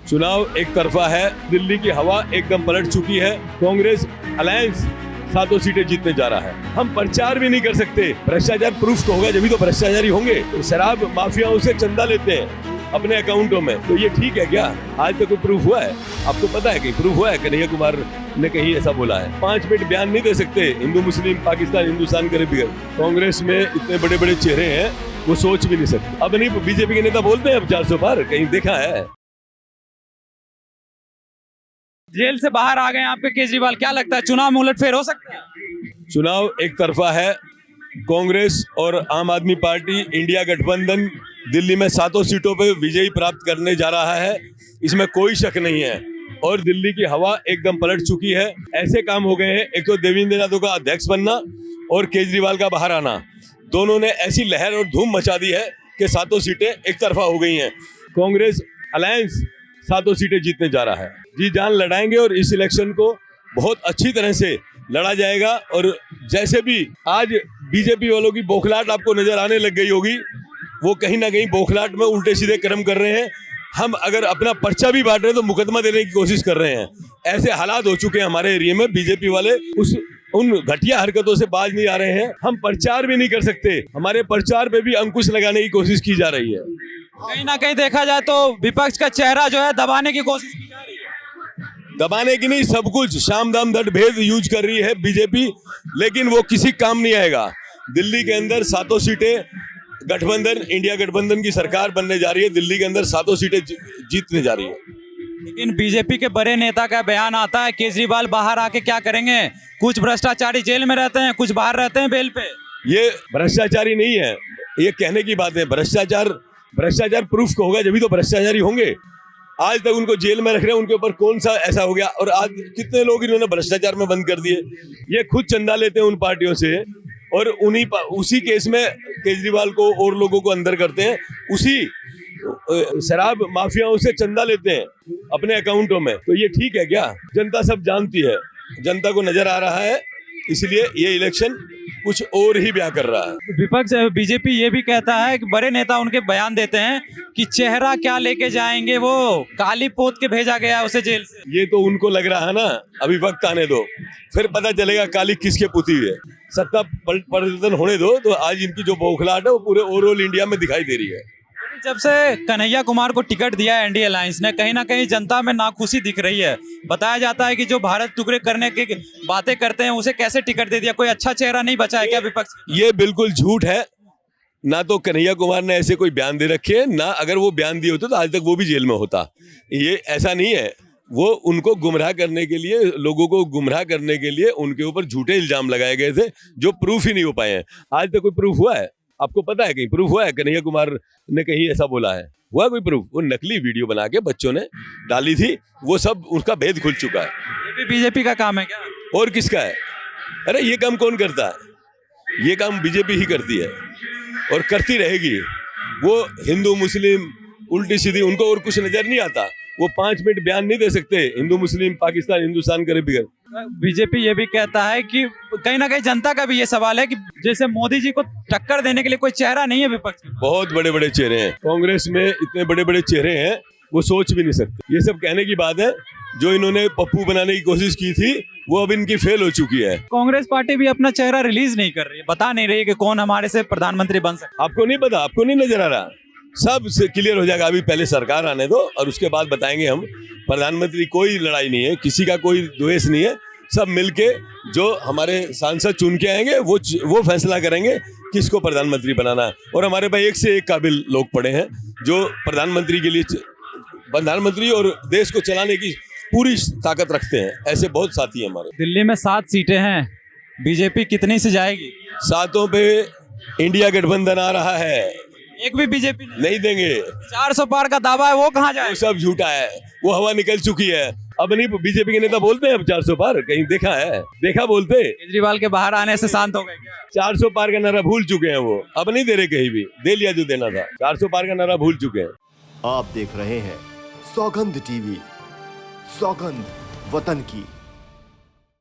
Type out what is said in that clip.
चुनाव एक तरफा है। दिल्ली की हवा एकदम पलट चुकी है। कांग्रेस अलायंस 7 सीटें जीतने जा रहा है। हम प्रचार भी नहीं कर सकते। भ्रष्टाचार प्रूफ होगा जब तो भ्रष्टाचारी होंगे। शराब माफियाओं से चंदा लेते हैं अपने अकाउंटों में, तो ये ठीक है क्या? आज तक कोई प्रूफ हुआ है? आपको पता है कहीं प्रूफ हुआ है? कन्हैया कुमार ने कहीं ऐसा बोला है? 5 मिनट बयान नहीं दे सकते। हिंदू मुस्लिम पाकिस्तान हिंदुस्तान करे बिगड़। कांग्रेस में इतने बड़े बड़े चेहरे हैं, वो सोच भी नहीं सकते। अब नहीं बीजेपी के नेता बोलते हैं अब 400 पार, कहीं देखा है? जेल से बाहर आ गए आपके केजरीवाल, क्या लगता है चुनाव में उलटफेर हो सकता है? चुनाव एक तरफा है। कांग्रेस और आम आदमी पार्टी इंडिया गठबंधन दिल्ली में 7 सीटों पर विजयी प्राप्त करने जा रहा है, इसमें कोई शक नहीं है। और दिल्ली की हवा एकदम पलट चुकी है। ऐसे काम हो गए हैं, एक तो देवेंद्र यादव का अध्यक्ष बनना और केजरीवाल का बाहर आना, दोनों ने ऐसी लहर और धूम मचा दी है कि 7 सीटें एक तरफा हो गई हैं। कांग्रेस अलायंस 7 सीटें जीतने जा रहा है। जी जान लड़ाएंगे और इस इलेक्शन को बहुत अच्छी तरह से लड़ा जाएगा। और जैसे भी आज बीजेपी वालों की बौखलाहट आपको नजर आने लग गई होगी, वो कहीं ना कहीं बौखलाहट में उल्टे सीधे कर्म कर रहे हैं। हम अगर अपना पर्चा भी बांट रहे हैं तो मुकदमा देने की कोशिश कर रहे हैं। ऐसे हालात हो चुके हैं हमारे एरिया में। बीजेपी वाले उन घटिया हरकतों से बाज नहीं आ रहे हैं। हम प्रचार भी नहीं कर सकते। हमारे प्रचार पे भी अंकुश लगाने की कोशिश की जा रही है। कहीं ना कहीं देखा जाए तो विपक्ष का चेहरा जो है दबाने की कोशिश की जा रही है। दबाने की नहीं, सब कुछ शाम दाम दंड भेद यूज कर रही है बीजेपी, लेकिन वो किसी काम नहीं आएगा। दिल्ली के अंदर 7 सीटें गठबंधन इंडिया गठबंधन की सरकार बनने जा रही है। दिल्ली के अंदर 7 सीटें जीतने जा रही है। लेकिन बीजेपी के बड़े नेता का बयान आता है केजरीवाल बाहर आके क्या करेंगे? कुछ भ्रष्टाचारी जेल में रहते हैं, कुछ बाहर रहते हैं बेल पे। ये भ्रष्टाचारी नहीं है, ये कहने की बात है। भ्रष्टाचार प्रूफ होगा जब तो भ्रष्टाचारी होंगे। आज तक उनको जेल में रख रहे हैं, उनके ऊपर कौन सा ऐसा हो गया? और आज कितने लोग इन्होंने भ्रष्टाचार में बंद कर दिए। ये खुद चंदा लेते हैं उन पार्टियों से और उसी केस में केजरीवाल को और लोगों को अंदर करते हैं। उसी शराब माफियाओं से चंदा लेते हैं अपने अकाउंटों में, तो ये ठीक है क्या? जनता सब जानती है, जनता को नजर आ रहा है, इसलिए ये इलेक्शन कुछ और ही ब्याह कर रहा है। विपक्ष बीजेपी ये भी कहता है कि बड़े नेता उनके बयान देते हैं कि चेहरा क्या लेके जाएंगे, वो काली पोत के भेजा गया उसे जेल से। ये तो उनको लग रहा है ना, अभी वक्त आने दो, फिर पता चलेगा काली किसके पुती हुई है। सत्ता परिवर्तन होने दो, तो आज इनकी जो बौखलाहट है वो पूरे ओवरऑल इंडिया में दिखाई दे रही है। जब से कन्हैया कुमार को टिकट दिया है एनडीए अलायंस ने, कहीं ना कहीं जनता में नाखुशी दिख रही है। बताया जाता है कि जो भारत टुकड़े करने की बातें करते हैं उसे कैसे टिकट दे दिया? कोई अच्छा चेहरा नहीं बचा है क्या विपक्ष? ये बिल्कुल झूठ है। ना तो कन्हैया कुमार ने ऐसे कोई बयान दे रखे हैं, ना अगर वो बयान दिए होते तो आज तक वो भी जेल में होता। ये ऐसा नहीं है। वो उनको गुमराह करने के लिए, लोगों को गुमराह करने के लिए उनके ऊपर झूठे इल्जाम लगाए गए थे जो प्रूफ ही नहीं हो पाए हैं। आज तक कोई प्रूफ हुआ है? आपको पता है कहीं प्रूफ हुआ है? कन्हैया कुमार ने कहीं ऐसा बोला है? हुआ कोई प्रूफ? वो नकली वीडियो बना के बच्चों ने डाली थी, वो सब उसका भेद खुल चुका है। ये भी बीजेपी का काम है क्या? और किसका है? अरे ये काम कौन करता है? ये काम बीजेपी ही करती है और करती रहेगी। वो हिंदू मुस्लिम उल्टी सीधी, उनको और कुछ नजर नहीं आता। वो 5 मिनट बयान नहीं दे सकते। हिंदू मुस्लिम पाकिस्तान हिंदुस्तान करे बिगड़। बीजेपी ये भी कहता है कि कहीं ना कहीं जनता का भी ये सवाल है कि जैसे मोदी जी को टक्कर देने के लिए कोई चेहरा नहीं है विपक्ष में। बहुत बड़े बड़े चेहरे हैं कांग्रेस में, इतने बड़े बड़े चेहरे हैं, वो सोच भी नहीं सकते। ये सब कहने की बात है। जो इन्होंने पप्पू बनाने की कोशिश की थी वो अब इनकी फेल हो चुकी है। कांग्रेस पार्टी भी अपना चेहरा रिलीज नहीं कर रही है, बता नहीं रही है कि कौन हमारे से प्रधानमंत्री बन सकता। आपको नहीं पता? आपको नहीं नजर आ रहा? सब क्लियर हो जाएगा। अभी पहले सरकार आने दो और उसके बाद बताएंगे हम। प्रधानमंत्री कोई लड़ाई नहीं है, किसी का कोई द्वेष नहीं है। सब मिलके जो हमारे सांसद चुन के आएंगे वो फैसला करेंगे किसको प्रधानमंत्री बनाना है। और हमारे पास एक से एक काबिल लोग पड़े हैं जो प्रधानमंत्री के लिए, प्रधानमंत्री और देश को चलाने की पूरी ताकत रखते हैं। ऐसे बहुत साथी हैं हमारे। दिल्ली में 7 सीटें हैं, बीजेपी कितनी से जाएगी? 7 पे इंडिया गठबंधन आ रहा है। एक भी बीजेपी नहीं देंगे। 400 पार का दावा है, वो कहाँ जाए? वो सब झूठा है, वो हवा निकल चुकी है। अब नहीं बीजेपी के नेता बोलते हैं अब 400 पार, कहीं देखा है? देखा बोलते? केजरीवाल के बाहर आने से शांत हो गए क्या? 400 पार का नारा भूल चुके हैं वो, अब नहीं दे रहे कहीं भी। दे लिया जो देना था। 400 पार का नारा भूल चुके हैं। आप देख रहे हैं सौगंध टीवी, सौगंध वतन की।